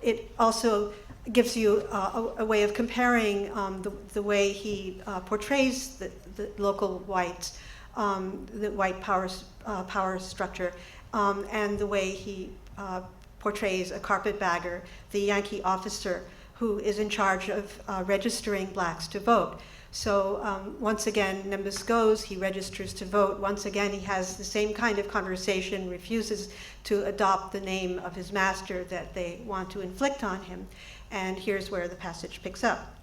it also gives you a way of comparing the way he portrays the local whites, the white power structure, and the way he portrays a carpetbagger, the Yankee officer who is in charge of registering blacks to vote. So once again, Nimbus goes, he registers to vote. Once again, he has the same kind of conversation, refuses to adopt the name of his master that they want to inflict on him. And here's where the passage picks up.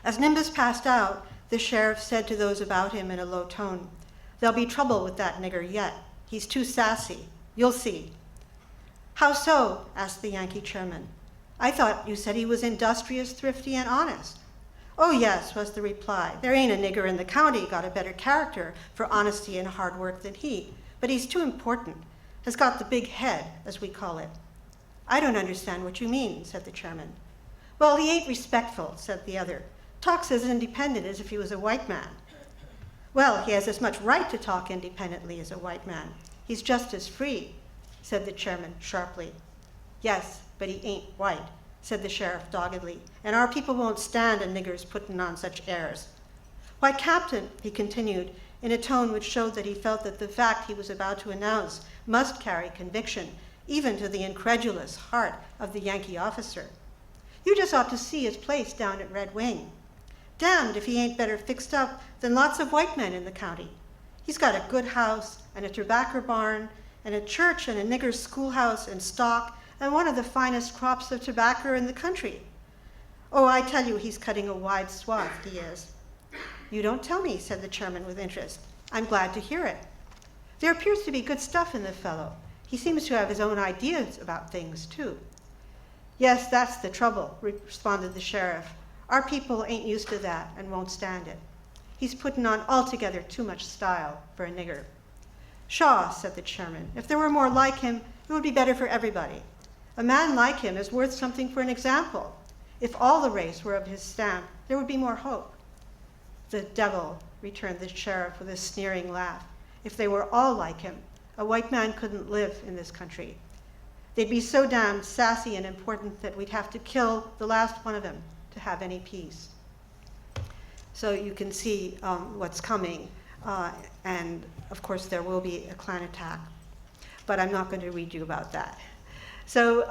As Nimbus passed out, the sheriff said to those about him in a low tone, "There'll be trouble with that nigger yet. He's too sassy. You'll see." "How so?" asked the Yankee chairman. "I thought you said he was industrious, thrifty, and honest." "Oh yes," was the reply. "There ain't a nigger in the county got a better character for honesty and hard work than he, but he's too important, has got the big head, as we call it." "I don't understand what you mean," said the chairman. "Well, he ain't respectful," said the other. "Talks as independent as if he was a white man." "Well, he has as much right to talk independently as a white man. He's just as free," said the chairman sharply. "Yes, but he ain't white," said the sheriff doggedly, "and our people won't stand a nigger's putting on such airs." "Why, Captain," he continued, in a tone which showed that he felt that the fact he was about to announce must carry conviction, even to the incredulous heart of the Yankee officer, "you just ought to see his place down at Red Wing. Damned if he ain't better fixed up than lots of white men in the county. He's got a good house, and a tobacco barn, and a church, and a nigger's schoolhouse, and stock, and one of the finest crops of tobacco in the country. Oh, I tell you, he's cutting a wide swath, he is." "You don't tell me," said the chairman with interest. "I'm glad to hear it. There appears to be good stuff in the fellow. He seems to have his own ideas about things, too." "Yes, that's the trouble," responded the sheriff. "Our people ain't used to that and won't stand it. He's putting on altogether too much style for a nigger." "Shaw," said the chairman, "if there were more like him, it would be better for everybody. A man like him is worth something for an example. If all the race were of his stamp, there would be more hope." "The devil," returned the sheriff with a sneering laugh. "If they were all like him, a white man couldn't live in this country. They'd be so damned sassy and important that we'd have to kill the last one of them to have any peace." So you can see what's coming. And of course, there will be a Klan attack. But I'm not going to read you about that. So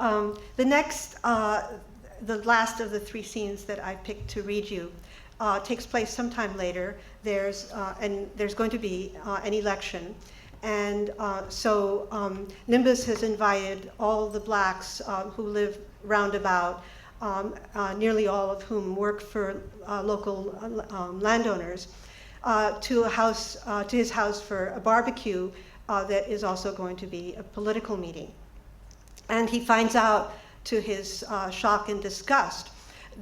the last of the three scenes that I picked to read you takes place sometime later. There's going to be an election. And so Nimbus has invited all the blacks who live roundabout, nearly all of whom work for local landowners, to his house for a barbecue that is also going to be a political meeting. And he finds out, to his shock and disgust,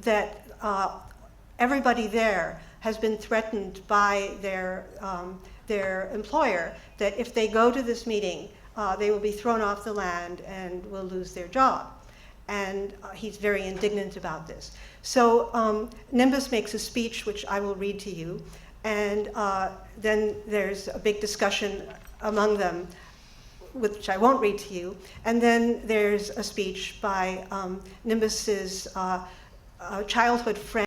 that everybody there has been threatened by their employer that if they go to this meeting, they will be thrown off the land and will lose their job. And he's very indignant about this. So Nimbus makes a speech, which I will read to you, and then there's a big discussion among them, which I won't read to you, and then there's a speech by Nimbus's childhood friend,